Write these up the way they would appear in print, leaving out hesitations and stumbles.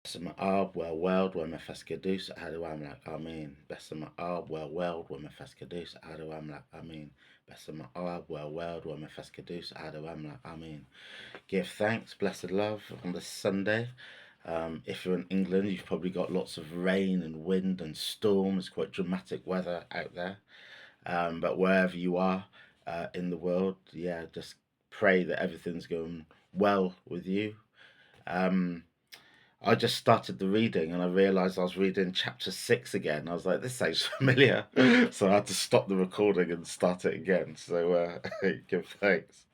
باسم الآب والولد والمنفس القدوس أحد واملك آمين. باسم الآب والولد والمنفس القدوس أحد واملك آمين. باسم الآب والولد والمنفس القدوس أحد واملك آمين. Give thanks, blessed love, on this Sunday. If you're in England, you've probably got lots of rain and wind and storm. It's quite dramatic weather out there. But wherever you are in the world, yeah, just pray that everything's going well with you. I just started the reading and I realised I was reading chapter 6 again. I was like, this sounds familiar. So I had to stop the recording and start it again. So give thanks.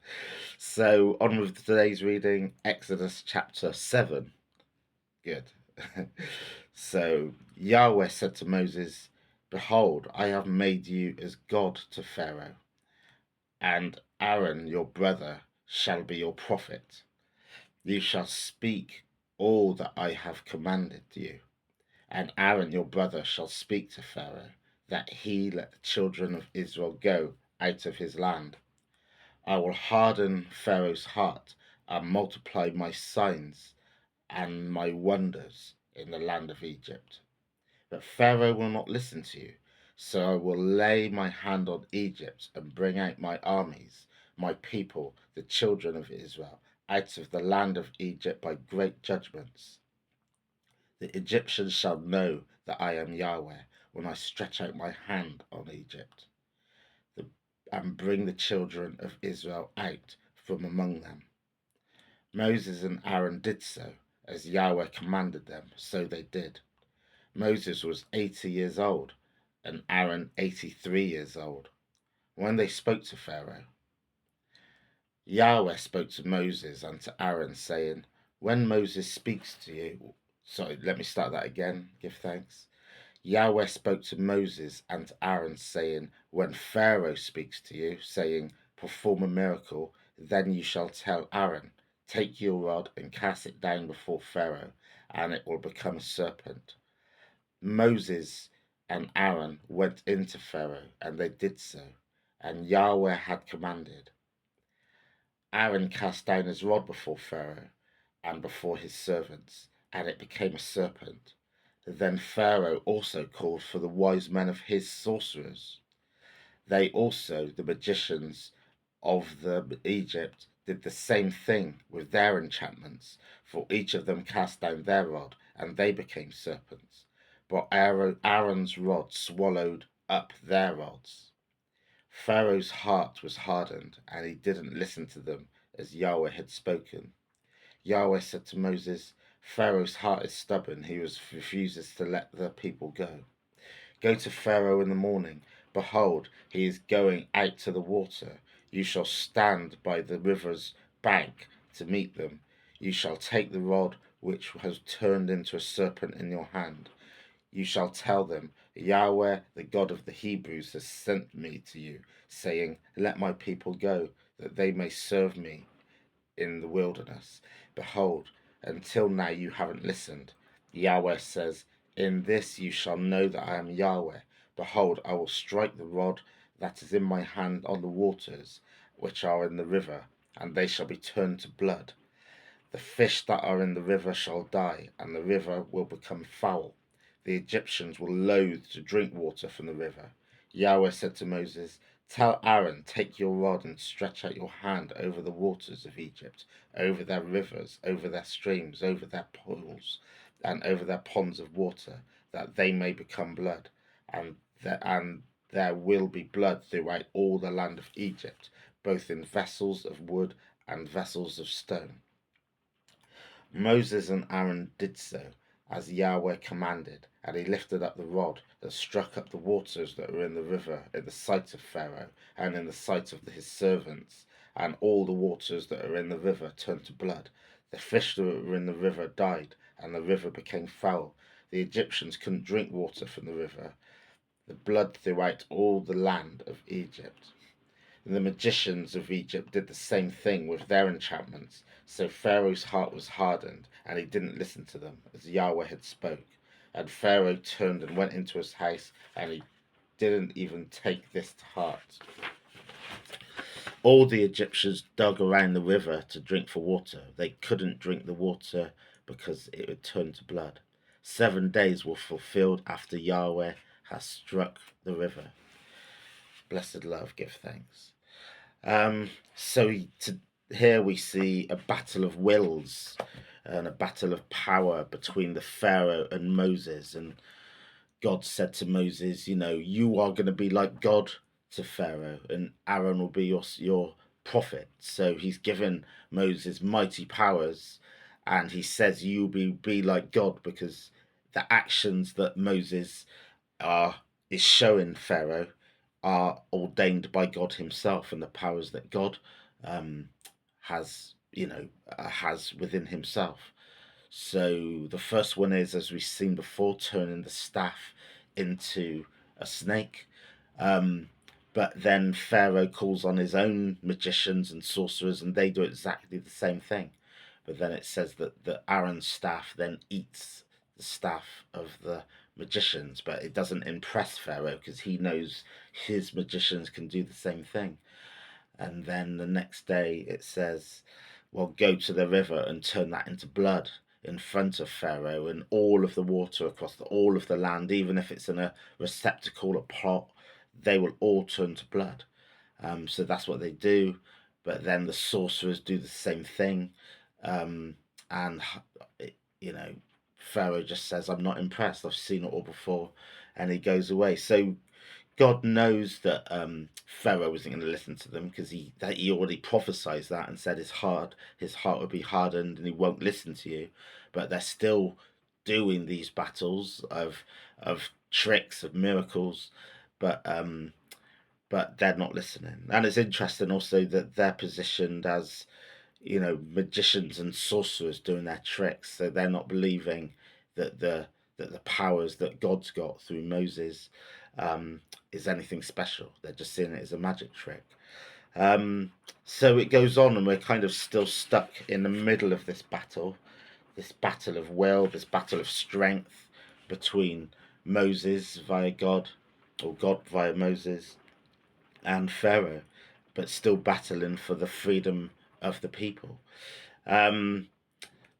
So on with today's reading, Exodus chapter 7. Good. So Yahweh said to Moses, behold, I have made you as God to Pharaoh, and Aaron your brother shall be your prophet. You shall speak all that I have commanded you, and Aaron your brother shall speak to Pharaoh, that he let the children of Israel go out of his land. I will harden Pharaoh's heart and multiply my signs and my wonders in the land of Egypt. But Pharaoh will not listen to you, so I will lay my hand on Egypt and bring out my armies, my people, the children of Israel, out of the land of Egypt by great judgments. The Egyptians shall know that I am Yahweh when I stretch out my hand on Egypt and bring the children of Israel out from among them. Moses and Aaron did so, as Yahweh commanded them, so they did. Moses was 80 years old, and Aaron 83 years old, when they spoke to Pharaoh. Yahweh spoke to Moses and to Aaron, saying, when Moses speaks to you, sorry, let me start that again, give thanks. Yahweh spoke to Moses and to Aaron, saying, when Pharaoh speaks to you, saying, perform a miracle, then you shall tell Aaron, take your rod and cast it down before Pharaoh, and it will become a serpent. Moses and Aaron went into Pharaoh, and they did so, and Yahweh had commanded. Aaron cast down his rod before Pharaoh and before his servants, and it became a serpent. Then Pharaoh also called for the wise men of his sorcerers. They also, the magicians of Egypt, did the same thing with their enchantments, for each of them cast down their rod, and they became serpents. But Aaron's rod swallowed up their rods. Pharaoh's heart was hardened, and he didn't listen to them as Yahweh had spoken. Yahweh said to Moses, Pharaoh's heart is stubborn, he refuses to let the people go. Go to Pharaoh in the morning. Behold, he is going out to the water. You shall stand by the river's bank to meet them. You shall take the rod which has turned into a serpent in your hand. You shall tell them, Yahweh, the God of the Hebrews, has sent me to you, saying, let my people go, that they may serve me in the wilderness. Behold, until now you haven't listened. Yahweh says, in this you shall know that I am Yahweh. Behold, I will strike the rod that is in my hand on the waters which are in the river, and they shall be turned to blood. The fish that are in the river shall die, and the river will become foul. The Egyptians will loathe to drink water from the river. Yahweh said to Moses, tell Aaron, take your rod and stretch out your hand over the waters of Egypt, over their rivers, over their streams, over their pools, and over their ponds of water, that they may become blood. And there will be blood throughout all the land of Egypt, both in vessels of wood and vessels of stone. Moses and Aaron did so, as Yahweh commanded, and he lifted up the rod that struck up the waters that were in the river in the sight of Pharaoh and in the sight of his servants, and all the waters that are in the river turned to blood. The fish that were in the river died, and the river became foul. The Egyptians couldn't drink water from the river. The blood throughout all the land of Egypt. The magicians of Egypt did the same thing with their enchantments. So Pharaoh's heart was hardened, and he didn't listen to them, as Yahweh had spoke. And Pharaoh turned and went into his house, and he didn't even take this to heart. All the Egyptians dug around the river to drink for water. They couldn't drink the water because it would turn to blood. 7 days were fulfilled after Yahweh has struck the river. Blessed love, give thanks. Here we see a battle of wills and a battle of power between the Pharaoh and Moses. And God said to Moses, you are going to be like God to Pharaoh, and Aaron will be your prophet. So he's given Moses mighty powers, and he says you'll be like God, because the actions that Moses are is showing Pharaoh are ordained by God himself, and the powers that God um, has within himself. So the first one is, as we've seen before, turning the staff into a snake. But then Pharaoh calls on his own magicians and sorcerers, and they do exactly the same thing. But then it says that Aaron's staff then eats the staff of the magicians, but it doesn't impress Pharaoh because he knows his magicians can do the same thing. And then the next day it says, well, go to the river and turn that into blood in front of Pharaoh, and all of the water across all of the land, even if it's in a receptacle, a pot, they will all turn to blood. So that's what they do. But then the sorcerers do the same thing. And, Pharaoh just says, I'm not impressed. I've seen it all before. And he goes away. So God knows that Pharaoh isn't going to listen to them, because he already prophesied that and said his heart would be hardened and he won't listen to you. But they're still doing these battles of tricks, of miracles, but they're not listening. And it's interesting also that they're positioned as magicians and sorcerers doing their tricks, so they're not believing that the powers that God's got through Moses is anything special. They're just seeing it as a magic trick. So it goes on, and we're kind of still stuck in the middle of this battle of will, this battle of strength between Moses via God, or God via Moses, and Pharaoh, but still battling for the freedom of the people.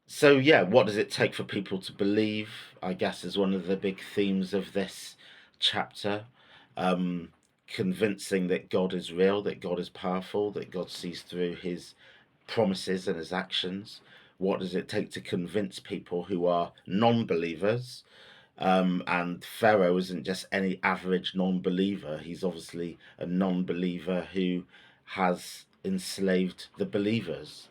So yeah, what does it take for people to believe, I guess, is one of the big themes of this chapter. Convincing that God is real, that God is powerful, that God sees through his promises and his actions. What does it take to convince people who are non-believers? And Pharaoh isn't just any average non-believer. He's obviously a non-believer who has enslaved the believers.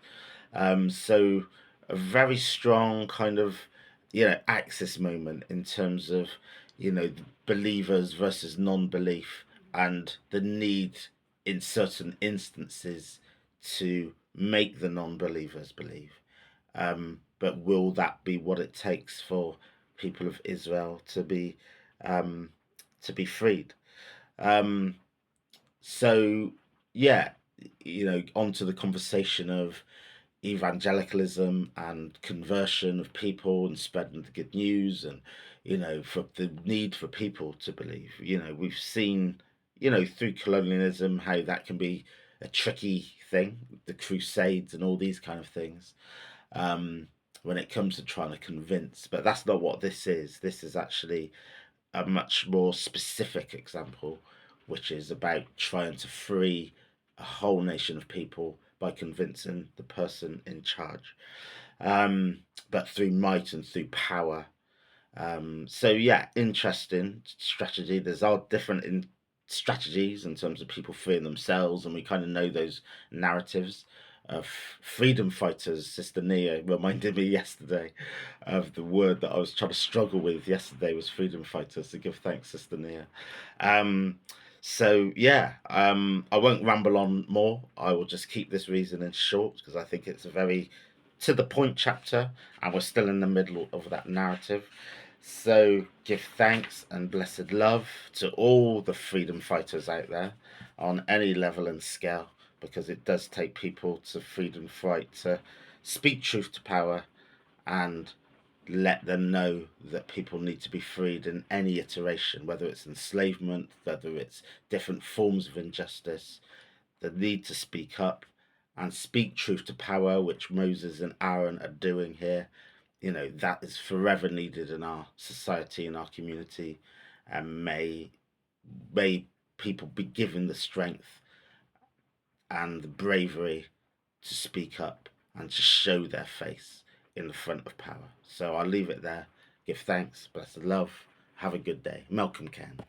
So a very strong kind of, axis moment in terms of, believers versus non-belief, and the need in certain instances to make the non-believers believe. But will that be what it takes for people of Israel to be freed? So yeah, onto the conversation of evangelicalism and conversion of people and spreading the good news, and for the need for people to believe. We've seen through colonialism how that can be a tricky thing, the crusades and all these kind of things, when it comes to trying to convince. But that's not what this is. This is actually a much more specific example, which is about trying to free a whole nation of people by convincing the person in charge, but through might and through power. So yeah, interesting strategy. There's all different strategies in terms of people freeing themselves, and we kind of know those narratives of freedom fighters. Sister Nia reminded me yesterday of the word that I was trying to struggle with yesterday was freedom fighters. So give thanks, Sister Nia. So yeah, I won't ramble on more. I will just keep this reasoning short, because I think it's a very to the point chapter, and we're still in the middle of that narrative. So give thanks and blessed love to all the freedom fighters out there on any level and scale, because it does take people to freedom fight to speak truth to power and let them know that people need to be freed in any iteration, whether it's enslavement, whether it's different forms of injustice. The need to speak up and speak truth to power, which Moses and Aaron are doing here, that is forever needed in our society, in our community, and may people be given the strength and the bravery to speak up and to show their face in the front of power. So I'll leave it there. Give thanks, bless the love. Have a good day. Malcolm Ken.